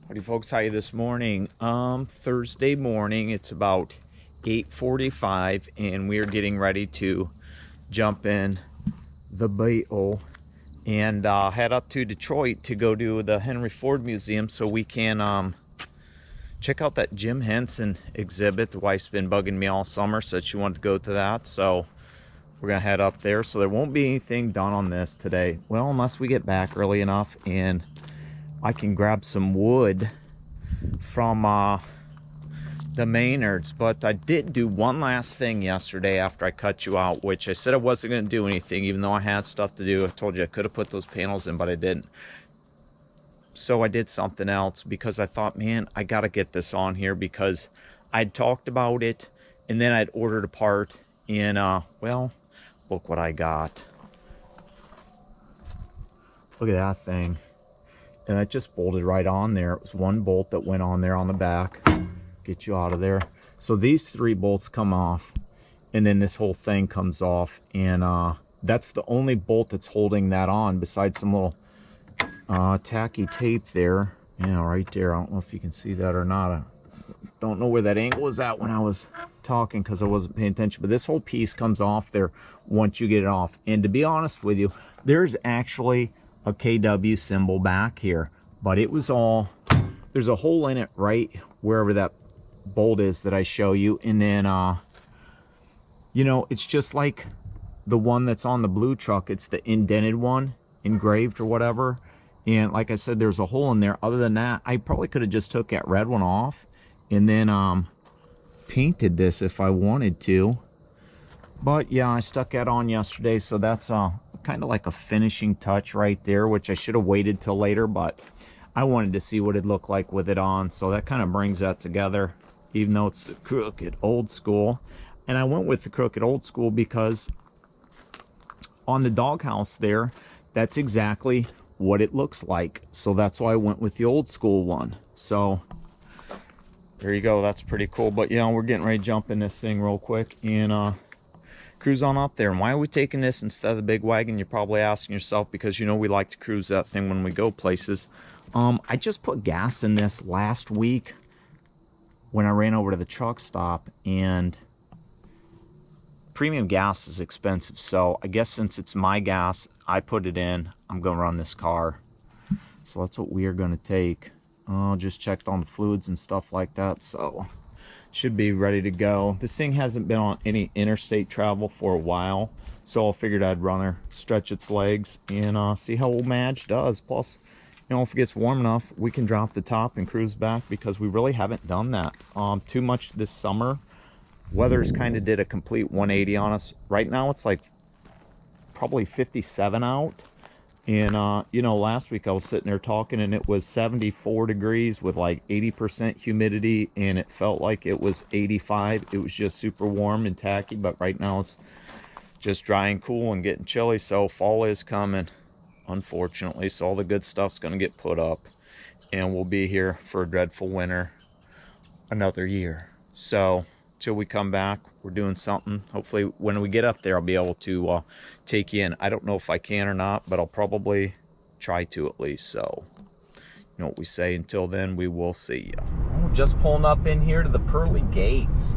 Howdy folks, how are you this morning? Thursday morning, it's about 8:45 and we're getting ready to jump in the Beetle and head up to Detroit to go to the Henry Ford Museum so we can check out that Jim Henson exhibit. The wife's been bugging me all summer, said she wanted to go to that, so we're gonna head up there. So there won't be anything done on this today, well, unless we get back early enough and I can grab some wood from the Maynards. But I did do one last thing yesterday after I cut you out, which I said I wasn't going to do anything even though I had stuff to do. I told you I could have put those panels in, but I didn't. So I did something else because I thought, man, I got to get this on here because I'd talked about it and then I'd ordered a part in well, look what I got. Look at that thing. And it just bolted right on there. It was one bolt that went on there on the back. Get you out of there. So these three bolts come off, and then this whole thing comes off. And that's the only bolt that's holding that on, besides some little tacky tape there. Yeah, right there. I don't know if you can see that or not. I don't know where that angle was at when I was talking because I wasn't paying attention. But this whole piece comes off there once you get it off. And to be honest with you, there's actually a KW symbol back here, but it was all, there's a hole in it right wherever that bolt is that I show you. And then you know, it's just like the one that's on the blue truck. It's the indented one, engraved or whatever. And like I said, there's a hole in there. Other than that, I probably could have just took that red one off and then painted this if I wanted to. But yeah, I stuck that on yesterday, so that's kind of like a finishing touch right there, which I should have waited till later, but I wanted to see what it'd look like with it on. So that kind of brings that together, even though it's the crooked old school. And I went with the crooked old school because on the doghouse there, that's exactly what it looks like. So that's why I went with the old school one. So there you go, that's pretty cool. But yeah, we're getting ready to jump in this thing real quick and cruise on up there. And why are we taking this instead of the big wagon? You're probably asking yourself, because you know we like to cruise that thing when we go places. I just put gas in this last week when I ran over to the truck stop, and premium gas is expensive, so I guess since it's my gas, I put it in. I'm gonna run this car, so that's what we are gonna take. Just checked on the fluids and stuff like that, so should be ready to go. This thing hasn't been on any interstate travel for a while, so I figured I'd run her, stretch its legs, and see how old Madge does. Plus, you know, if it gets warm enough, we can drop the top and cruise back, because we really haven't done that too much this summer. Weather's kind of did a complete 180 on us. Right now it's like probably 57 out. And you know, last week I was sitting there talking and it was 74 degrees with like 80% humidity, and it felt like it was 85. It was just super warm and tacky, but right now it's just dry and cool and getting chilly. So fall is coming, unfortunately. So all the good stuff's going to get put up, and we'll be here for a dreadful winter another year. So till we come back, we're doing something. Hopefully when we get up there, I'll be able to take you in. I don't know if I can or not, but I'll probably try to at least. So you know what we say. Until then, we will see you. Oh, just pulling up in here to the pearly gates.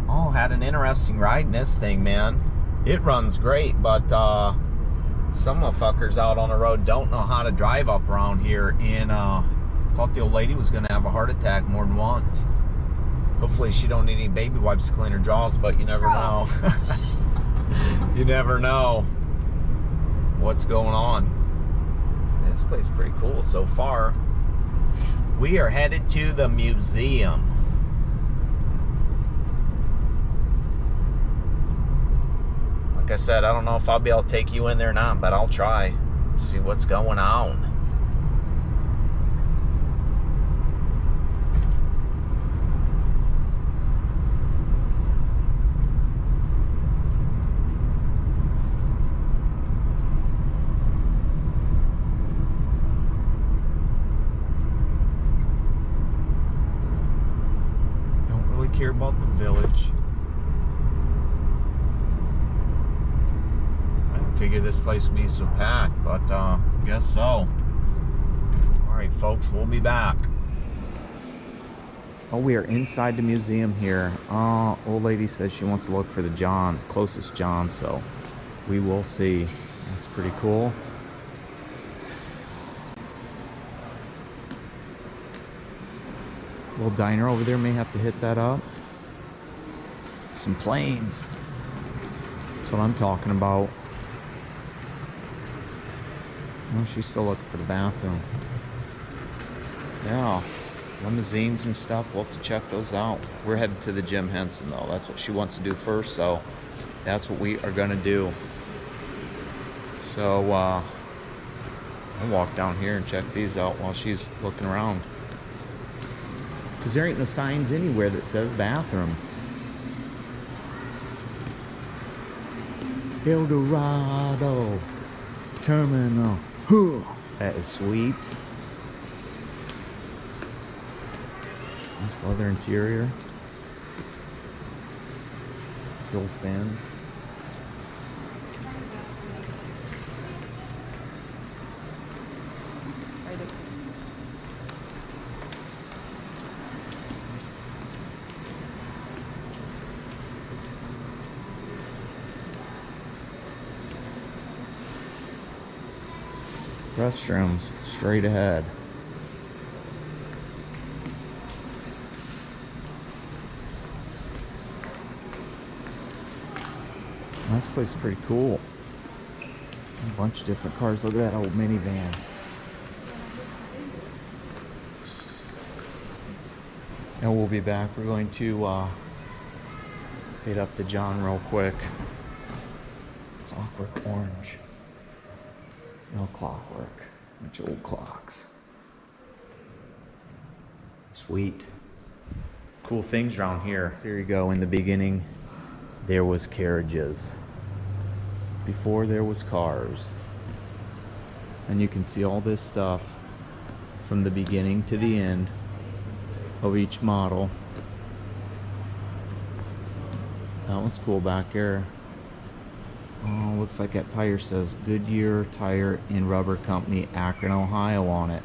Oh, had an interesting ride in this thing, man. It runs great, but some motherfuckers out on the road don't know how to drive up around here, and thought the old lady was gonna have a heart attack more than once. Hopefully she don't need any baby wipes to clean her jaws, but you never know. You never know what's going on. This place is pretty cool so far. We are headed to the museum. Like I said, I don't know if I'll be able to take you in there or not, but I'll try. See what's going on. Care about the village. I didn't figure this place would be so packed, but I guess so. Alright folks, we'll be back. Oh, we are inside the museum here. Old lady says she wants to look for the closest John, so we will see. That's pretty cool. Little diner over there, may have to hit that up. Some planes. That's what I'm talking about. Oh, she's still looking for the bathroom. Yeah, limousines and stuff. We'll have to check those out. We're headed to the Jim Henson though. That's what she wants to do first, so that's what we are gonna do. So I'll walk down here and check these out while she's looking around. Because there ain't no signs anywhere that says bathrooms. El Dorado Terminal. That is sweet. Nice leather interior. Gold fins. Restrooms straight ahead. This place is pretty cool. A bunch of different cars. Look at that old minivan. And we'll be back. We're going to hit up the John real quick. Clockwork Orange. No clockwork. Bunch of old clocks. Sweet. Cool things around here. Here you go. In the beginning, there was carriages. Before there was cars. And you can see all this stuff from the beginning to the end of each model. That one's cool back there. Oh, looks like that tire says Goodyear Tire and Rubber Company, Akron, Ohio on it.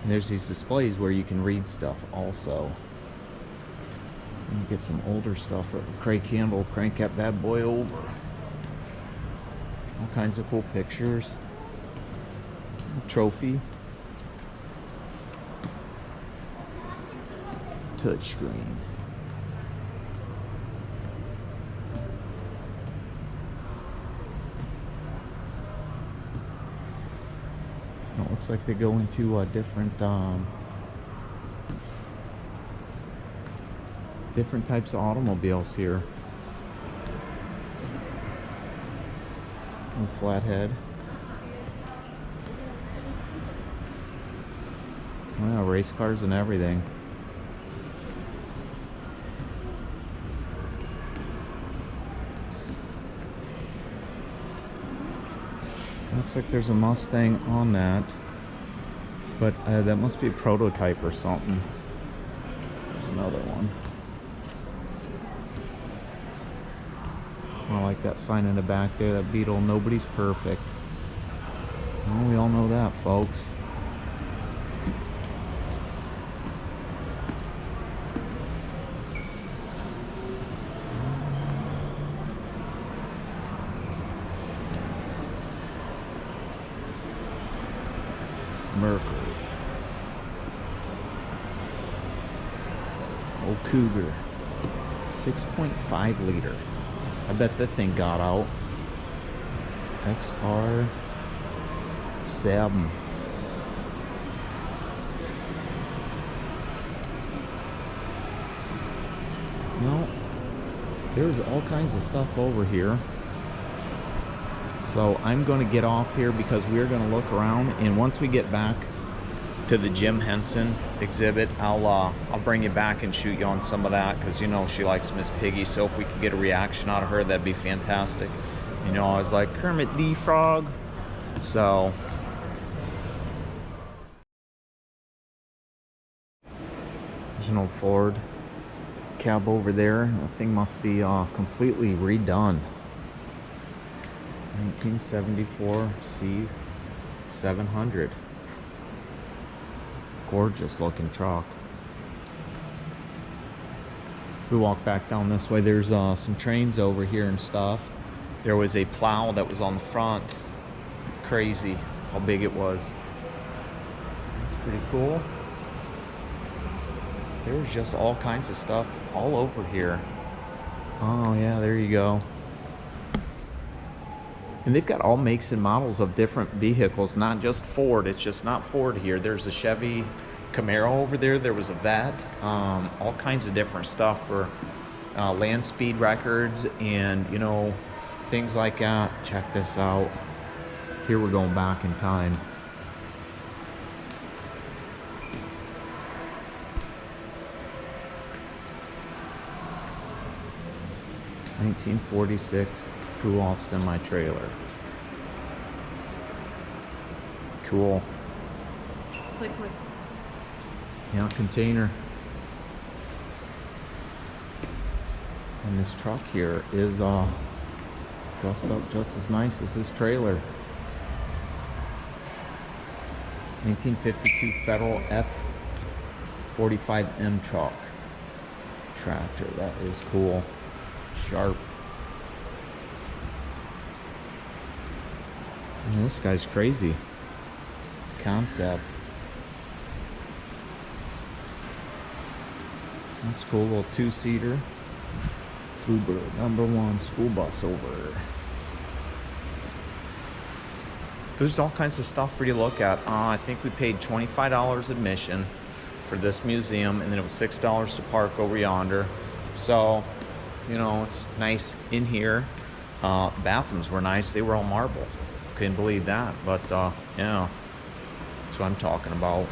And there's these displays where you can read stuff also. And you get some older stuff. Craig Campbell, crank that bad boy over. All kinds of cool pictures. Trophy. Touchscreen. It looks like they go into different types of automobiles here. A flathead. Wow, race cars and everything. Looks like there's a Mustang on that, but that must be a prototype or something. There's another one. I like that sign in the back there, that Beetle, nobody's perfect. Well, we all know that, folks. Mercury. Old Cougar. 6.5 liter. I bet that thing got out. XR7. No, there's all kinds of stuff over here. So I'm going to get off here because we're going to look around, and once we get back to the Jim Henson exhibit, I'll bring you back and shoot you on some of that, because you know she likes Miss Piggy. So if we could get a reaction out of her, that'd be fantastic. You know, I was like Kermit the Frog. So there's an old Ford cab over there. The thing must be completely redone. 1974 C700. Gorgeous looking truck. We walk back down this way. There's some trains over here and stuff. There was a plow that was on the front. Crazy how big it was. It's pretty cool. There's just all kinds of stuff all over here. Oh yeah, there you go. And they've got all makes and models of different vehicles, not just Ford. It's just not Ford here. There's a Chevy Camaro over there. There was a Vet. All kinds of different stuff for land speed records and, you know, things like that. Check this out. Here we're going back in time. (1946) flew off semi-trailer. Cool. It's liquid. Yeah, container. And this truck here is dressed up just as nice as this trailer. 1952 Federal F45M truck. Tractor. That is cool. Sharp. And this guy's crazy. Concept. That's cool. Little two-seater. Bluebird #1 school bus over. There's all kinds of stuff for you to look at. I think we paid $25 admission for this museum, and then it was $6 to park over yonder. So, you know, it's nice in here. Bathrooms were nice. They were all marble. Couldn't believe that, but yeah, that's what I'm talking about.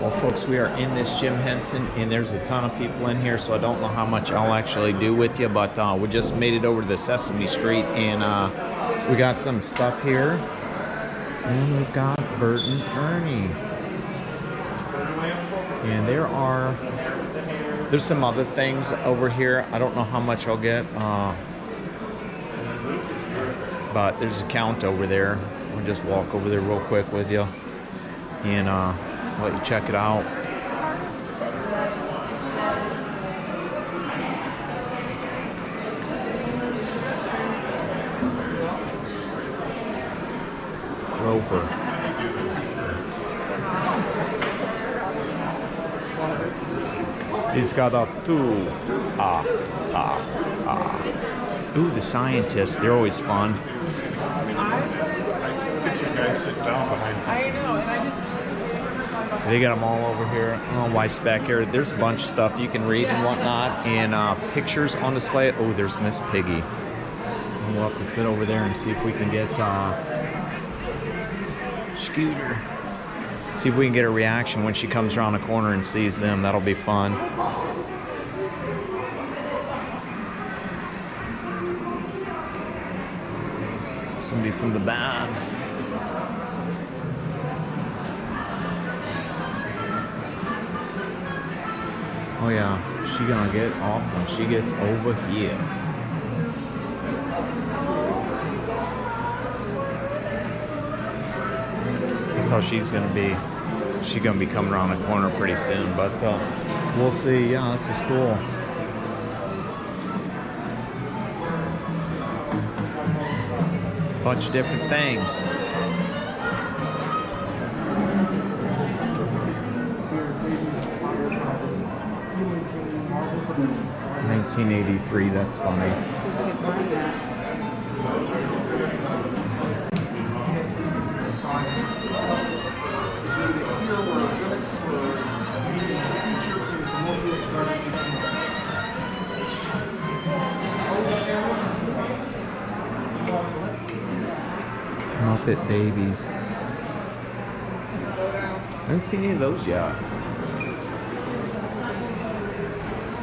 Well, folks, we are in this Jim Henson, and there's a ton of people in here, so I don't know how much I'll actually do with you, but we just made it over to the Sesame Street, and we got some stuff here, and we've got Bert and Ernie, and there's some other things over here. I don't know how much I'll get, but there's a count over there. We'll just walk over there real quick with you, and let you check it out. Grover. He's got a two. Ooh, the scientists. They're always fun. You guys sit down behind something. I know, and I just. They got them all over here. Oh, wife's back here. There's a bunch of stuff you can read and whatnot, and pictures on display. Oh, there's Miss Piggy. And we'll have to sit over there and see if we can get Scooter. See if we can get a reaction when she comes around the corner and sees them. That'll be fun. Somebody from the band. Oh yeah, she gonna get off when she gets over here. That's how she's gonna be. She's gonna be coming around the corner pretty soon, but we'll see. Yeah, this is cool. Bunch of different things. $1983, that's funny. Muppet Babies. I haven't seen any of those yet.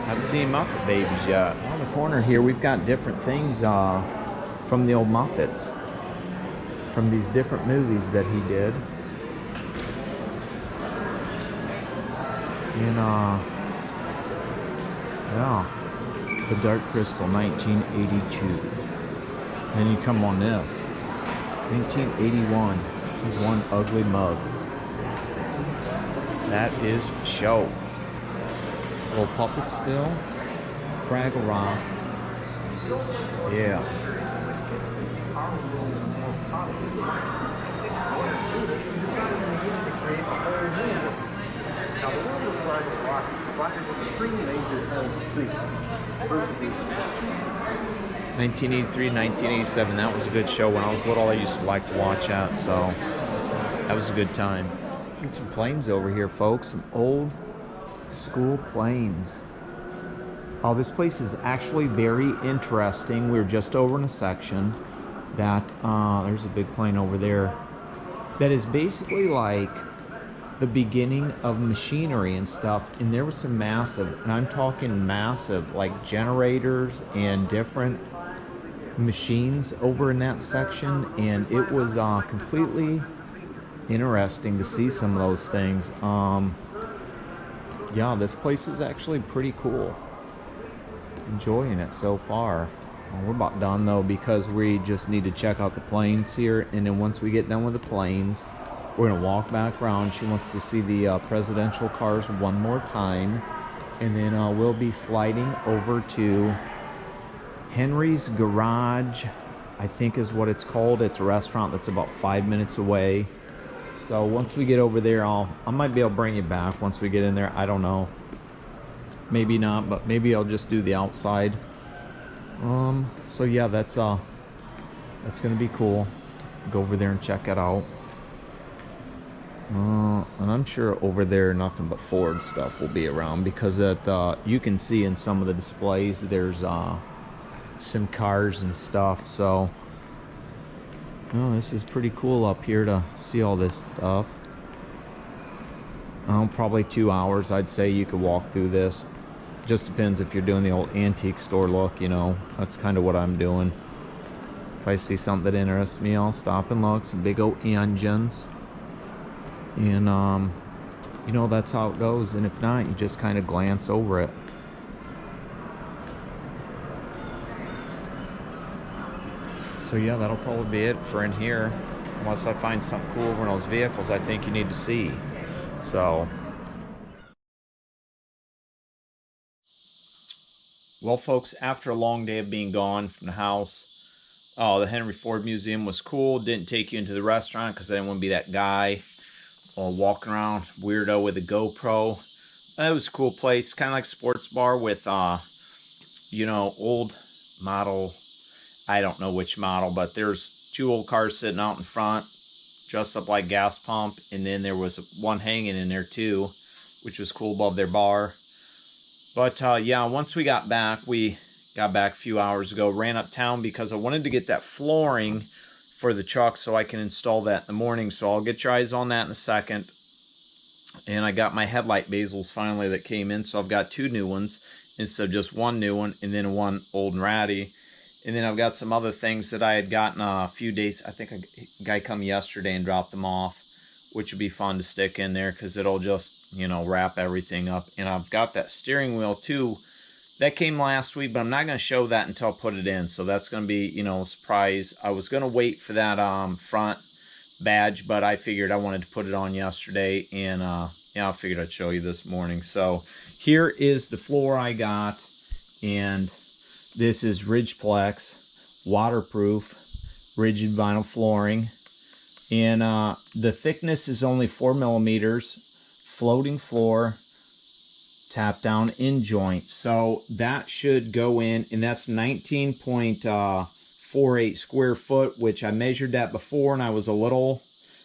Haven't seen Muppet Babies yet. On the corner here, we've got different things from the old Muppets, from these different movies that he did. And yeah, The Dark Crystal, 1982. Then you come on this, 1981. He's One Ugly Mug. That is for show. Little puppet still. Fraggle Rock. Yeah. Now, the one with Fraggle Rock was three major themes. 1983, 1987. That was a good show. When I was little, I used to like to watch that, so that was a good time. Get some planes over here, folks. Some old school planes. Oh, this place is actually very interesting. We were just over in a section that, there's a big plane over there, that is basically like the beginning of machinery and stuff. And there was some massive, and I'm talking massive, like generators and different machines over in that section. And it was completely interesting to see some of those things. Yeah, this place is actually pretty cool. Enjoying it so far. Well, we're about done though, because we just need to check out the planes here, and then once we get done with the planes, we're gonna walk back around. She wants to see the presidential cars one more time, and then we'll be sliding over to Henry's Garage, I think is what it's called. It's a restaurant that's about 5 minutes away. So once we get over there, I might be able to bring you back once we get in there. I don't know. Maybe not, but maybe I'll just do the outside. So yeah, that's gonna be cool. Go over there and check it out. And I'm sure over there nothing but Ford stuff will be around, because you can see in some of the displays there's some cars and stuff. So this is pretty cool up here to see all this stuff. Probably 2 hours, I'd say you could walk through this. Just depends if you're doing the old antique store look, you know. That's kind of what I'm doing. If I see something that interests me, I'll stop and look. Some big old engines. And, you know, that's how it goes. And if not, you just kind of glance over it. So yeah, that'll probably be it for in here. Unless I find something cool over in those vehicles I think you need to see. So... well, folks, after a long day of being gone from the house, the Henry Ford Museum was cool. Didn't take you into the restaurant because I didn't want to be that guy walking around weirdo with a GoPro. It was a cool place, kind of like a sports bar with, you know, old model. I don't know which model, but there's 2 old cars sitting out in front, dressed up like gas pump, and then there was one hanging in there too, which was cool above their bar. But yeah, once we got back a few hours ago, ran uptown because I wanted to get that flooring for the truck so I can install that in the morning. So I'll get your eyes on that in a second. And I got my headlight bezels finally that came in. So I've got 2 new ones instead of just 1 new one, and then 1 old and ratty. And then I've got some other things that I had gotten a few days. I think a guy come yesterday and dropped them off, which would be fun to stick in there because it'll just, you know, wrap everything up. And I've got that steering wheel too. That came last week, but I'm not going to show that until I put it in. So that's going to be, you know, a surprise. I was going to wait for that front badge, but I figured I wanted to put it on yesterday. And, yeah, I figured I'd show you this morning. So here is the floor I got. And this is Ridgeplex, waterproof, rigid vinyl flooring. And the thickness is only 4 millimeters, floating floor, tap down in joint. So that should go in, and that's 19.48 square foot, which I measured that before and I was a little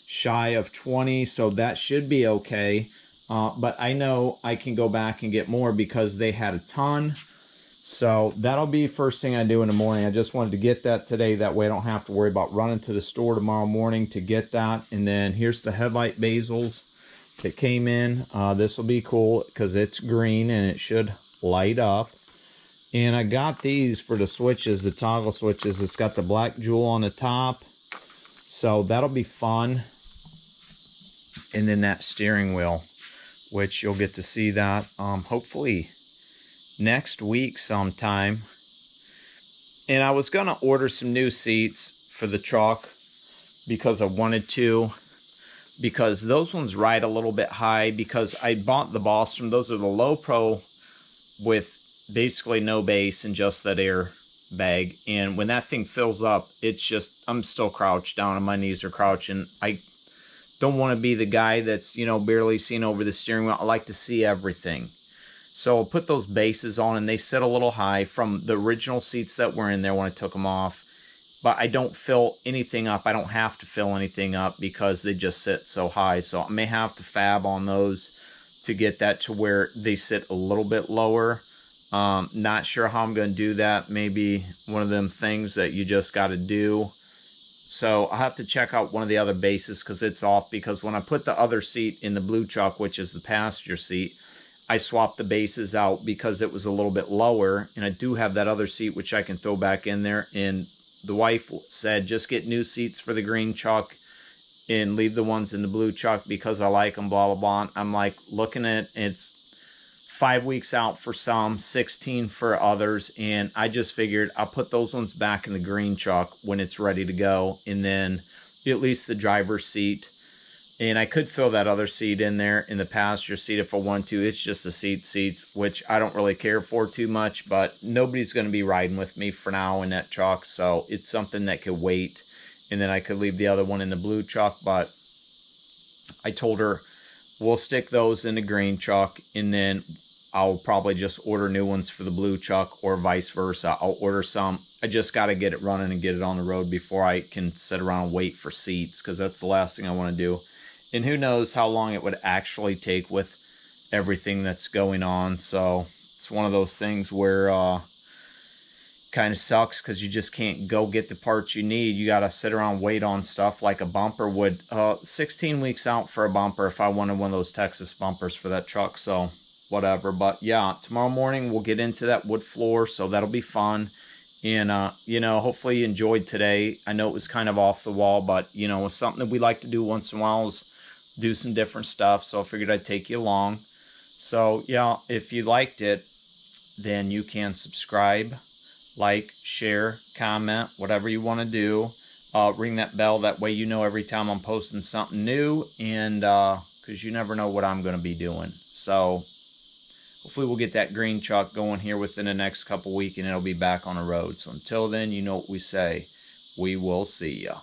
shy of 20, so that should be okay. But I know I can go back and get more because they had a ton. So that'll be first thing I do in the morning. I just wanted to get that today. That way I don't have to worry about running to the store tomorrow morning to get that. And then here's the headlight bezels that came in. This will be cool because it's green and it should light up. And I got these for the switches, the toggle switches. It's got the black jewel on the top. So that'll be fun. And then that steering wheel, which you'll get to see that hopefully next week sometime. And I was gonna order some new seats for the truck because I wanted to, because those ones ride a little bit high, because I bought the Boston. Those are the low pro with basically no base and just that air bag. And when that thing fills up, it's just, I'm still crouched down and my knees are crouching. I don't want to be the guy that's, you know, barely seeing over the steering wheel. I like to see everything. So I'll put those bases on, and they sit a little high from the original seats that were in there when I took them off. But I don't fill anything up. I don't have to fill anything up because they just sit so high. So I may have to fab on those to get that to where they sit a little bit lower. Not sure how I'm going to do that. Maybe one of them things that you just got to do. So I'll have to check out one of the other bases because it's off. Because when I put the other seat in the blue truck, which is the passenger seat, I swapped the bases out because it was a little bit lower. And I do have that other seat which I can throw back in there. And the wife said, just get new seats for the green truck and leave the ones in the blue truck because I like them, blah, blah, blah. I'm like, looking at it's 5 weeks out for some, 16 for others. And I just figured I'll put those ones back in the green truck when it's ready to go. And then at least the driver's seat. And I could fill that other seat in there in the passenger seat if I want to. It's just a seat, which I don't really care for too much. But nobody's going to be riding with me for now in that truck. So it's something that could wait. And then I could leave the other one in the blue truck. But I told her we'll stick those in the green truck. And then I'll probably just order new ones for the blue truck or vice versa. I'll order some. I just got to get it running and get it on the road before I can sit around and wait for seats. Because that's the last thing I want to do. And who knows how long it would actually take with everything that's going on. So it's one of those things where kind of sucks because you just can't go get the parts you need. You got to sit around and wait on stuff like a bumper would. 16 weeks out for a bumper if I wanted one of those Texas bumpers for that truck. So whatever. But yeah, tomorrow morning we'll get into that wood floor. So that'll be fun. And, you know, hopefully you enjoyed today. I know it was kind of off the wall, but, you know, it's something that we like to do once in a while is do some different stuff. So I figured I'd take you along. So yeah, if you liked it, then you can subscribe, like, share, comment, whatever you want to do. Ring that bell, that way you know every time I'm posting something new, and because you never know what I'm going to be doing. So hopefully we'll get that green truck going here within the next couple weeks, and it'll be back on the road. So until then, you know what we say, we will see ya.